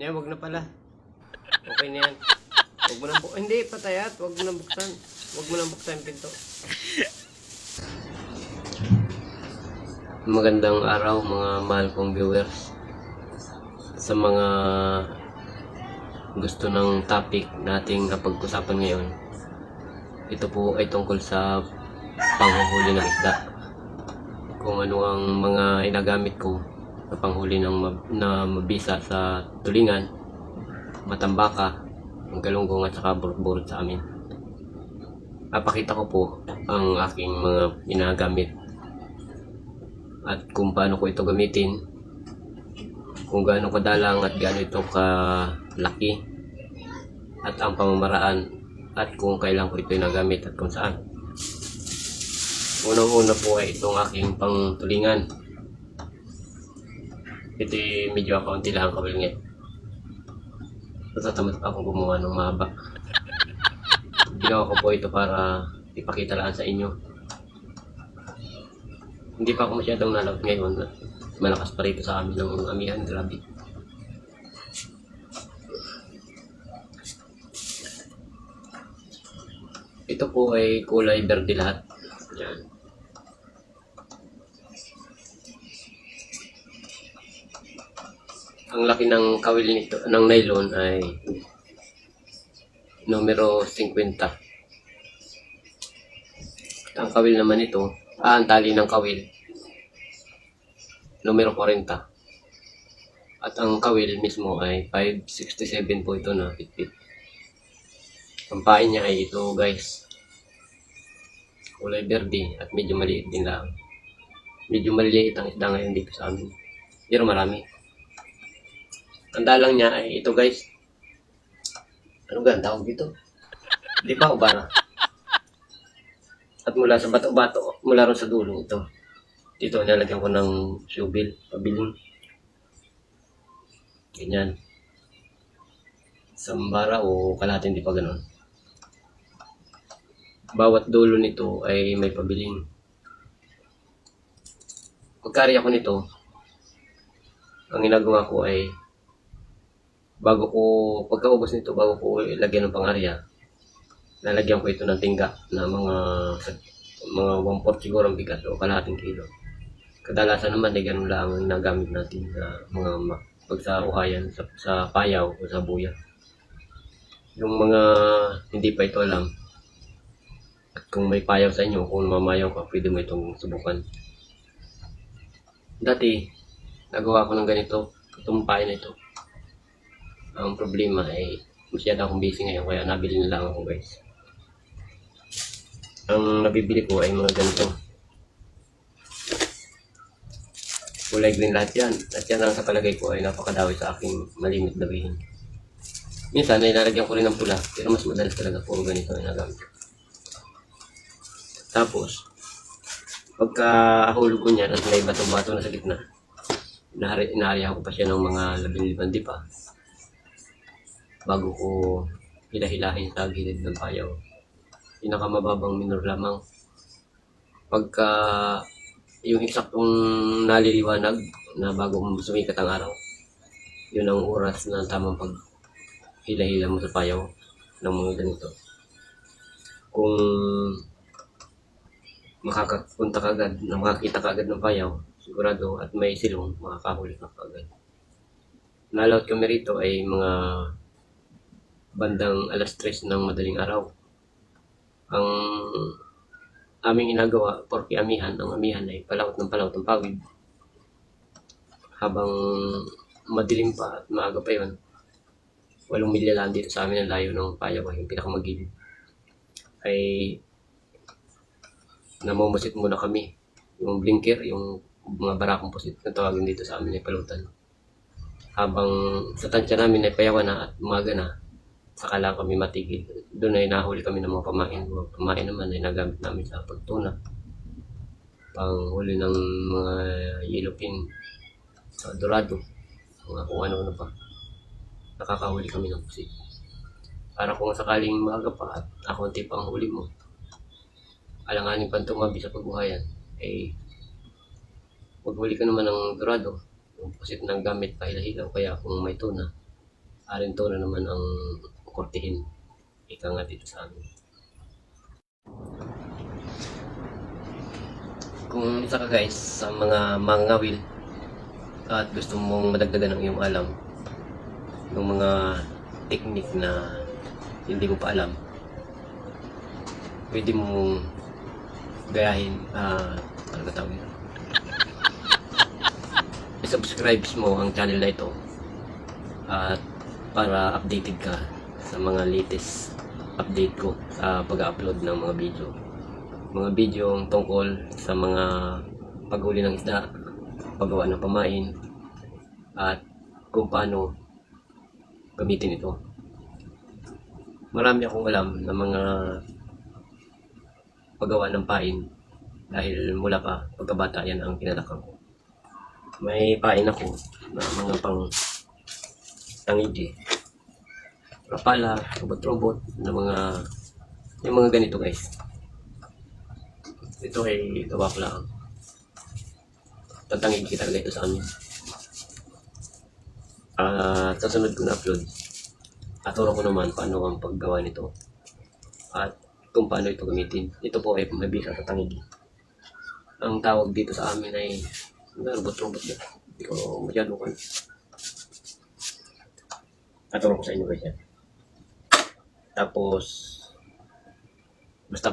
Yan, wag na pala. Okay na yan. Wag mo na hindi, patayat. Wag mo na buksan. Wag mo na buksan yung pinto. Magandang araw mga mahal kong viewers. Sa mga gusto ng topic nating kapag-usapan ngayon, ito po ay tungkol sa panghuhuli ng isda. Kung ano ang mga inagamit ko sa panghuli na mabisa sa tulingan, matambaka, ang galunggong at saka burot-burot sa amin. Papakita ko po ang aking mga inagamit at kung paano ko ito gamitin, kung gaano kadalang at gaano ito kalaki, at ang pamamaraan at kung kailan ko ito nagamit at kung saan. Unang-una po ay itong aking pangtulingan. Ito medyo kaunti lang ang kabilngit. Natatamad pa akong gumawa ng mahaba. Ginawa ko po ito para ipakita lang sa inyo. Hindi pa ako masyadong nalawat ngayon. Malakas pa rito sa amin ng amihan. Grabe. Ito po ay kulay berde lahat. Yan. Ang laki ng kawil nito, ng nylon ay numero 50. At ang kawil naman nito, ang tali ng kawil, numero 40. At ang kawil mismo ay 567 po ito na pitpit. Ang pain niya ay ito guys, kulay berde at medyo maliit din lang. Medyo maliliit ang isda ngayon dito sa amin, pero marami. Ang dalang niya ay ito guys. Ano ga ang tawag dito? Di ba ubara? At mula sa bato-bato, mula ron sa dulo ito. Dito nalagyan ko ng shovel, pabiling. Ganyan. Sambara o kalahatin, di pa ganun. Bawat dulo nito ay may pabiling. Pagkari ako nito, ang ginagawa ko ay pagkaubos nito, bago ko ilagyan ng pang-arya, lalagyan ko ito ng tingga na mga 1/4 siguro ang bigat o kalahating kilo. Kadalasan naman ay ganun lang ang nagamit natin na mga pag sa uhayan, sa payaw o sa buya. Yung mga hindi pa ito alam, at kung may payaw sa inyo, kung mamayaw ka, pwede mo itong subukan. Dati, nagawa ko ng ganito, itong pain na ito. Ang problema ay masyado akong busy ngayon, kaya nabili na lang ako guys. Ang nabibili ko ay mga ganito. Kulay green lahat yan. At yan ang sa palagay ko ay napakadawi sa aking malimit na bihin. Minsan ay nalagyan ko rin ng pula, pero mas madalas talaga puro ganito ay nagamit. Tapos, pagka hulog ko niyan at may bato-bato na sa gitna, inaarihan ko pa siya ng mga 15 dipa bago ko hilahilahin sa gilid ng payaw. Pinakamababang minor lamang. Pagka yung eksaktong naliliwanag na bago sumikat ang araw, yun ang oras na tamang pag hila-hila mo sa payaw ng mga ganito. Kung makakapunta ka agad, na makakita ka agad ng payaw, sigurado at may silong, makakahuli ka agad. Nalaot kami rito ay mga bandang 3:00 ng madaling araw. Ang aming inagawa, porque ang amihan ay palawat ng pawid. Habang madilim pa at maaga pa yun, 8 milya lang dito sa amin ang layo ng payaw, yung pinakamagilid. Ay namumusit muna kami. Yung blinker, yung mga barakong pusit na tawagin dito sa amin ay palutan. Habang sa tansya namin ay payawan na at umaga na, saka lang kami matigil. Doon ay nahuli kami ng mga pamain. Mga pamain naman ay nagamit namin sa pagtuna, panghuli ng mga yellowfin, dorado, mga kung ano-ano pa. Nakakahuli kami ng pusit. Para kung sakaling maaga pa at ako ang tipang huli mo, alanganin pa tumabi sa pagbuhayan, ay maghuli ka naman ng dorado, yung pusit ng gamit pahila-hilaw, kaya kung may tuna, Alinto na naman ang kortihin. Ika nga dito sa amin. Kung isa ka guys sa mga mangawil at gusto mong madagdagan ng iyong alam ng mga technique na hindi mo pa alam, pwede mong gayahin, ano ba tawag yun? I-subscribe mo ang channel na ito at para updated ka sa mga latest update ko sa pag-upload ng mga video tungkol sa mga paghuli ng isda, paggawa ng pamain, at kung paano gamitin ito. Marami akong alam na mga paggawa ng pain dahil mula pa pagkabata yan ang kinalakan ko. May pain ako na mga pang tangigi, rapala, robot-robot, na yung mga ganito guys. Ito ay gawa ko lang. Tatangigi talaga ito sa amin. Sa sunod ko na upload, aturo ko naman paano ang paggawa nito at kung paano ito gamitin. Ito po ay mabisa sa tangigi. Ang tawag dito sa amin ay robot-robot yan. Hindi ko masyado kan. Aturo ko sa inyo guys yan. Tapos basta